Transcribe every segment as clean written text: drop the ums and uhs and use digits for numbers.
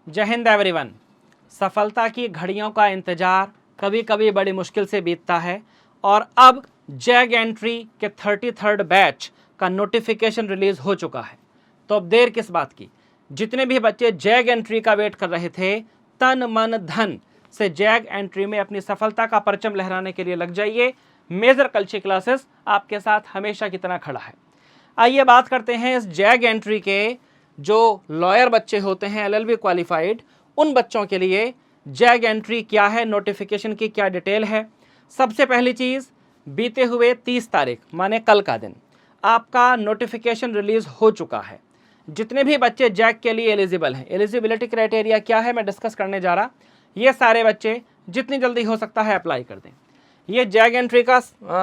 जय हिंद एवरीवन। सफलता की घड़ियों का इंतजार कभी कभी बड़ी मुश्किल से बीतता है और अब जैग एंट्री के 33rd बैच का नोटिफिकेशन रिलीज हो चुका है। तो अब देर किस बात की, जितने भी बच्चे जैग एंट्री का वेट कर रहे थे, तन मन धन से जैग एंट्री में अपनी सफलता का परचम लहराने के लिए लग जाइए। मेजर कल्चर क्लासेस आपके साथ हमेशा की तरह खड़ा है। आइए बात करते हैं इस जैग एंट्री के जो लॉयर बच्चे होते हैं, LLB क्वालिफाइड, उन बच्चों के लिए जैग एंट्री क्या है, नोटिफिकेशन की क्या डिटेल है। सबसे पहली चीज़, बीते हुए 30 तारीख माने कल का दिन आपका नोटिफिकेशन रिलीज हो चुका है। जितने भी बच्चे जैग के लिए एलिजिबल हैं, एलिजिबिलिटी क्राइटेरिया क्या है मैं डिस्कस करने जा रहा। ये सारे बच्चे जितनी जल्दी हो सकता है अप्लाई कर दें। ये जैग एंट्री का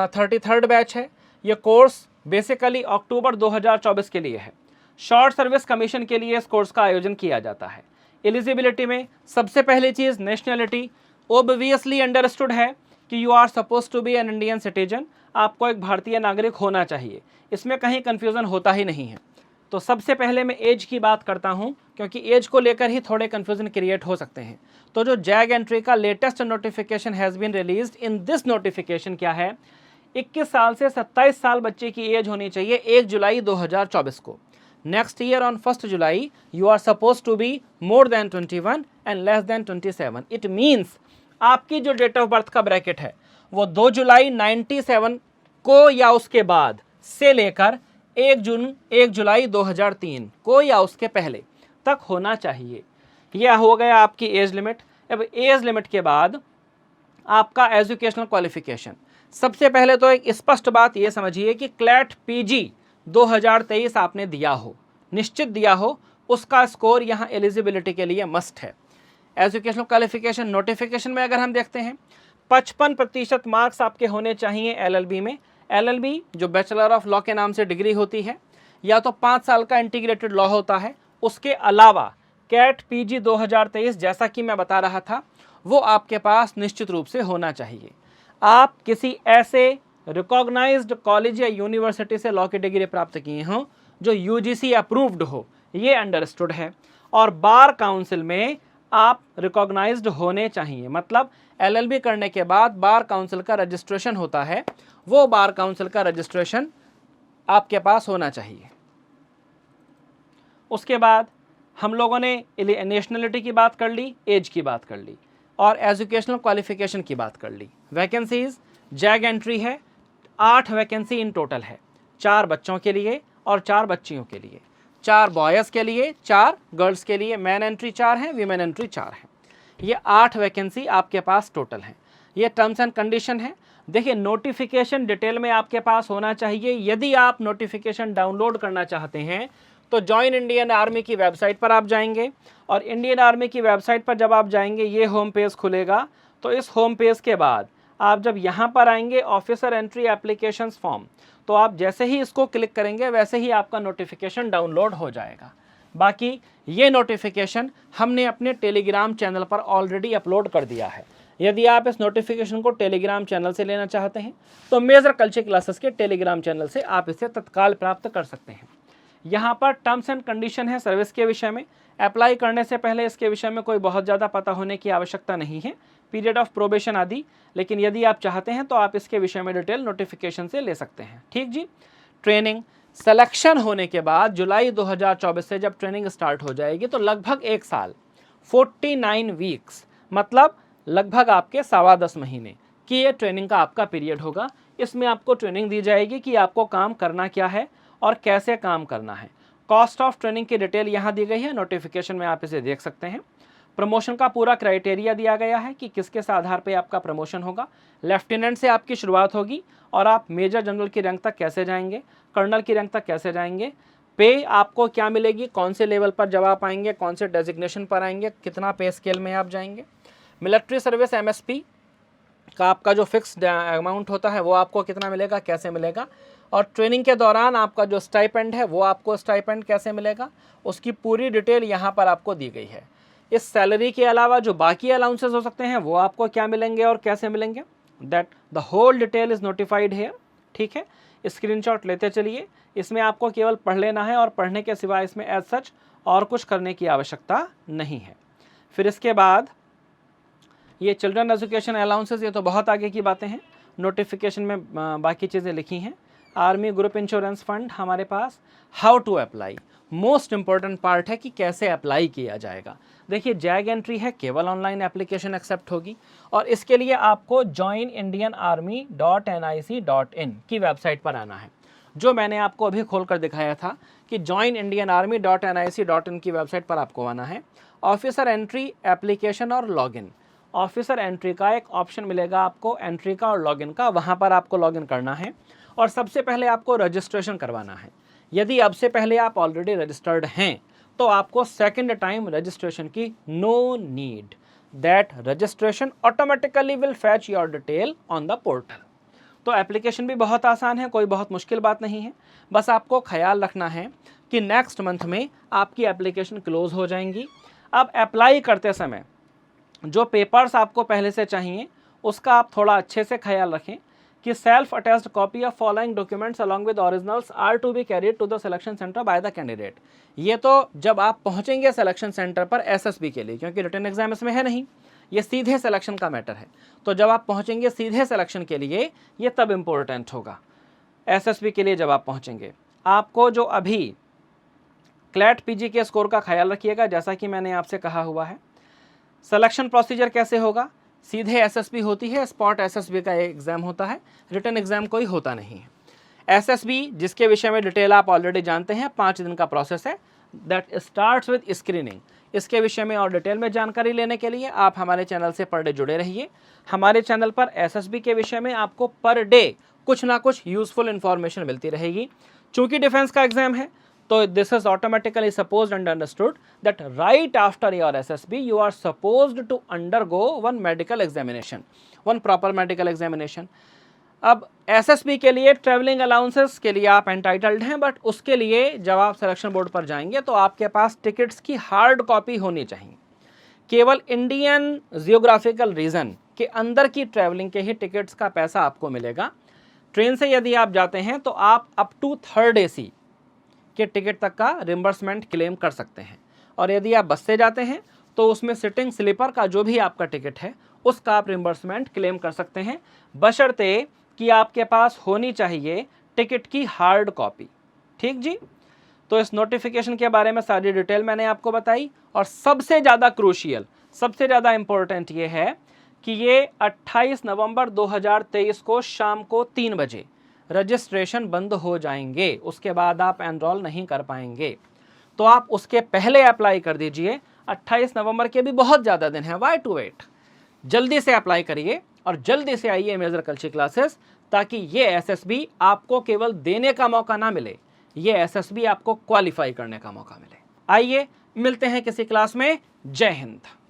33rd बैच है। ये कोर्स बेसिकली अक्टूबर 2024 के लिए है। शॉर्ट सर्विस कमीशन के लिए इस कोर्स का आयोजन किया जाता है। एलिजिबिलिटी में सबसे पहली चीज़ नेशनलिटी। ओब्वियसली अंडरस्टूड है कि you are suppose to be an Indian citizen. आपको एक भारतीय नागरिक होना चाहिए, इसमें कहीं कन्फ्यूज़न होता ही नहीं है। तो सबसे पहले मैं एज की बात करता हूं, क्योंकि एज को लेकर ही थोड़े कन्फ्यूजन क्रिएट हो सकते हैं। तो जो जैग एंट्री का latest notification has been released, in this notification क्या है, 21 साल से 27 साल बच्चे की एज होनी चाहिए 1 जुलाई 2024 को। Next year on 1 July you are suppose to be more than 21 and less than 27। It means आपकी जो डेट ऑफ बर्थ का ब्रैकेट है वो 2 जुलाई 97 को या उसके बाद से लेकर 1 जुलाई 2003 को या उसके पहले तक होना चाहिए। यह हो गया आपकी एज लिमिट। अब एज लिमिट के बाद आपका एजुकेशनल क्वालिफिकेशन। सबसे पहले तो एक स्पष्ट बात ये समझिए कि क्लैट PG 2023 आपने दिया हो, निश्चित दिया हो, उसका स्कोर यहाँ एलिजिबिलिटी के लिए मस्ट है। एजुकेशनल क्वालिफिकेशन नोटिफिकेशन में अगर हम देखते हैं 55% मार्क्स आपके होने चाहिए LLB में। LLB जो बैचलर ऑफ लॉ के नाम से डिग्री होती है, या तो 5 साल का इंटीग्रेटेड लॉ होता है। उसके अलावा कैट PG 2023 जैसा कि मैं बता रहा था वो आपके पास निश्चित रूप से होना चाहिए। आप किसी ऐसे रिकॉग्नाइज्ड कॉलेज या यूनिवर्सिटी से लॉ की डिग्री प्राप्त किए हों जो UGC अप्रूव्ड हो, ये अंडरस्टूड है। और बार काउंसिल में आप रिकॉग्नाइज्ड होने चाहिए, मतलब LLB करने के बाद बार काउंसिल का रजिस्ट्रेशन होता है, वो बार काउंसिल का रजिस्ट्रेशन आपके पास होना चाहिए। उसके बाद हम लोगों ने नेशनलिटी की बात कर ली, एज की बात कर ली और एजुकेशनल क्वालिफिकेशन की बात कर ली। वैकेंसीज जैग एंट्री है, 8 वैकेंसी इन टोटल है, 4 बच्चों के लिए और 4 बच्चियों के लिए, 4 बॉयज़ के लिए, 4 गर्ल्स के लिए। मैन एंट्री 4 है, वीमेन एंट्री 4 है। ये 8 वैकेंसी आपके पास टोटल हैं। ये टर्म्स एंड कंडीशन है। देखिए, नोटिफिकेशन डिटेल में आपके पास होना चाहिए। यदि आप नोटिफिकेशन डाउनलोड करना चाहते हैं तो जॉइन इंडियन आर्मी की वेबसाइट पर आप जाएंगे और इंडियन आर्मी की वेबसाइट पर जब आप जाएंगे ये होम पेज खुलेगा। तो इस होम पेज के बाद आप जब यहाँ पर आएंगे ऑफिसर एंट्री एप्लीकेशंस फॉर्म, तो आप जैसे ही इसको क्लिक करेंगे वैसे ही आपका नोटिफिकेशन डाउनलोड हो जाएगा। बाकी ये नोटिफिकेशन हमने अपने टेलीग्राम चैनल पर ऑलरेडी अपलोड कर दिया है। यदि आप इस नोटिफिकेशन को टेलीग्राम चैनल से लेना चाहते हैं तो मेजर कल्चर क्लासेस के टेलीग्राम चैनल से आप इसे तत्काल प्राप्त कर सकते हैं। यहाँ पर टर्म्स एंड कंडीशन है सर्विस के विषय में। अप्लाई करने से पहले इसके विषय में कोई बहुत ज़्यादा पता होने की आवश्यकता नहीं है, पीरियड ऑफ प्रोबेशन आदि। लेकिन यदि आप चाहते हैं तो आप इसके विषय में डिटेल नोटिफिकेशन से ले सकते हैं। ठीक जी। ट्रेनिंग सिलेक्शन होने के बाद जुलाई 2024 से जब ट्रेनिंग स्टार्ट हो जाएगी तो लगभग 1 साल 49 वीक्स, मतलब लगभग आपके 10.25 महीने की ये ट्रेनिंग का आपका पीरियड होगा। इसमें आपको ट्रेनिंग दी जाएगी कि आपको काम करना क्या है और कैसे काम करना है। कॉस्ट ऑफ ट्रेनिंग की डिटेल यहाँ दी गई है, नोटिफिकेशन में आप इसे देख सकते हैं। प्रमोशन का पूरा क्राइटेरिया दिया गया है कि किस किस आधार पे आपका प्रमोशन होगा। लेफ्टिनेंट से आपकी शुरुआत होगी और आप मेजर जनरल की रैंक तक कैसे जाएंगे, कर्नल की रैंक तक कैसे जाएंगे, पे आपको क्या मिलेगी, कौन से लेवल पर जब आप आएंगे, कौन से डेजिग्नेशन पर आएंगे, कितना पे स्केल में आप जाएंगे। मिलिट्री सर्विस MSP का आपका जो फिक्स्ड अमाउंट होता है वो आपको कितना मिलेगा, कैसे मिलेगा, और ट्रेनिंग के दौरान आपका जो स्टाइपेंड है वो आपको स्टाइपेंड कैसे मिलेगा, उसकी पूरी डिटेल यहाँ पर आपको दी गई है। इस सैलरी के अलावा जो बाकी अलाउंसेस हो सकते हैं वो आपको क्या मिलेंगे और कैसे मिलेंगे, that the whole detail is notified है। ठीक है, स्क्रीनशॉट लेते चलिए। इसमें आपको केवल पढ़ लेना है और पढ़ने के सिवाय इसमें एज सच और कुछ करने की आवश्यकता नहीं है। फिर इसके बाद ये चिल्ड्रन एजुकेशन अलाउंसेस, ये तो बहुत आगे की बातें हैं, नोटिफिकेशन में बाकी चीज़ें लिखी हैं। आर्मी ग्रुप इंश्योरेंस फंड हमारे पास, how to apply, most important part है कि कैसे अप्लाई किया जाएगा। देखिए जैग एंट्री है, केवल ऑनलाइन एप्लीकेशन एक्सेप्ट होगी और इसके लिए आपको joinindianarmy.nic.in की वेबसाइट पर आना है, जो मैंने आपको अभी खोल कर दिखाया था कि joinindianarmy.nic.in की वेबसाइट पर आपको आना है। ऑफिसर एंट्री, एप्लीकेशन और लॉगिन। ऑफिसर एंट्री का एक ऑप्शन मिलेगा आपको, एंट्री का और लॉगिन का, वहाँ पर आपको लॉगिन करना है और सबसे पहले आपको रजिस्ट्रेशन करवाना है। यदि अब से पहले आप ऑलरेडी रजिस्टर्ड हैं तो आपको सेकंड टाइम रजिस्ट्रेशन की no need, that registration automatically will fetch your detail on the portal. तो एप्लीकेशन भी बहुत आसान है, कोई बहुत मुश्किल बात नहीं है। बस आपको ख्याल रखना है कि नेक्स्ट मंथ में आपकी एप्लीकेशन क्लोज हो जाएंगी। अब अप्लाई करते समय जो पेपर्स आपको पहले से चाहिए उसका आप थोड़ा अच्छे से ख्याल रखें कि self attested copy of following documents along with originals are to be carried to the selection centre by the candidate. ये तो जब आप पहुंचेंगे सिलेक्शन सेंटर पर एसएसबी के लिए, क्योंकि रिटन एग्जाम इसमें है नहीं, ये सीधे सिलेक्शन का मैटर है। तो जब आप पहुंचेंगे सीधे सिलेक्शन के लिए ये तब इम्पोर्टेंट होगा। एसएसबी के लिए जब आप पहुंचेंगे आपको जो अभी क्लैट पीजी के स्कोर का ख्याल रखिएगा, जैसा कि मैंने आपसे कहा हुआ है। सिलेक्शन प्रोसीजर कैसे होगा, सीधे एसएसबी होती है, स्पॉट एसएसबी का एग्जाम होता है, रिटन एग्जाम कोई होता नहीं है। एसएसबी जिसके विषय में डिटेल आप ऑलरेडी जानते हैं, 5 दिन का प्रोसेस है, दैट स्टार्ट्स विद स्क्रीनिंग। इसके विषय में और डिटेल में जानकारी लेने के लिए आप हमारे चैनल से पर डे जुड़े रहिए। हमारे चैनल पर एसएसबी के विषय में आपको पर डे कुछ ना कुछ यूजफुल इंफॉर्मेशन मिलती रहेगी। चूंकि डिफेंस का एग्जाम है तो this is automatically supposed and understood that right after your SSB you are supposed to undergo one medical examination, one proper medical examination। अब SSB के लिए ट्रैवलिंग अलाउंसेस के लिए आप एंटाइटल्ड हैं, बट उसके लिए जब आप सिलेक्शन बोर्ड पर जाएंगे तो आपके पास टिकट्स की हार्ड कॉपी होनी चाहिए। केवल इंडियन जियोग्राफिकल रीजन के अंदर की ट्रैवलिंग के ही टिकट्स का पैसा आपको मिलेगा। ट्रेन से यदि आप जाते हैं तो आप अप टू 3rd AC के टिकट तक का रिम्बर्समेंट क्लेम कर सकते हैं, और यदि आप बस से जाते हैं तो उसमें सिटिंग स्लीपर का जो भी आपका टिकट है उसका आप रिम्बर्समेंट क्लेम कर सकते हैं, बशर्ते कि आपके पास होनी चाहिए टिकट की हार्ड कॉपी। ठीक जी, तो इस नोटिफिकेशन के बारे में सारी डिटेल मैंने आपको बताई, और सबसे ज़्यादा क्रूशियल, सबसे ज़्यादा इम्पोर्टेंट ये है कि ये 28 नवंबर 2023 को शाम को 3 बजे रजिस्ट्रेशन बंद हो जाएंगे, उसके बाद आप एनरोल नहीं कर पाएंगे। तो आप उसके पहले अप्लाई कर दीजिए। 28 नवंबर के भी बहुत ज़्यादा दिन है, वाई टू वेट। जल्दी से अप्लाई करिए और जल्दी से आइए मेजर कल्चर क्लासेस, ताकि ये एसएसबी आपको केवल देने का मौका ना मिले, ये एसएसबी आपको क्वालिफाई करने का मौका मिले। आइए मिलते हैं किसी क्लास में। जय हिंद।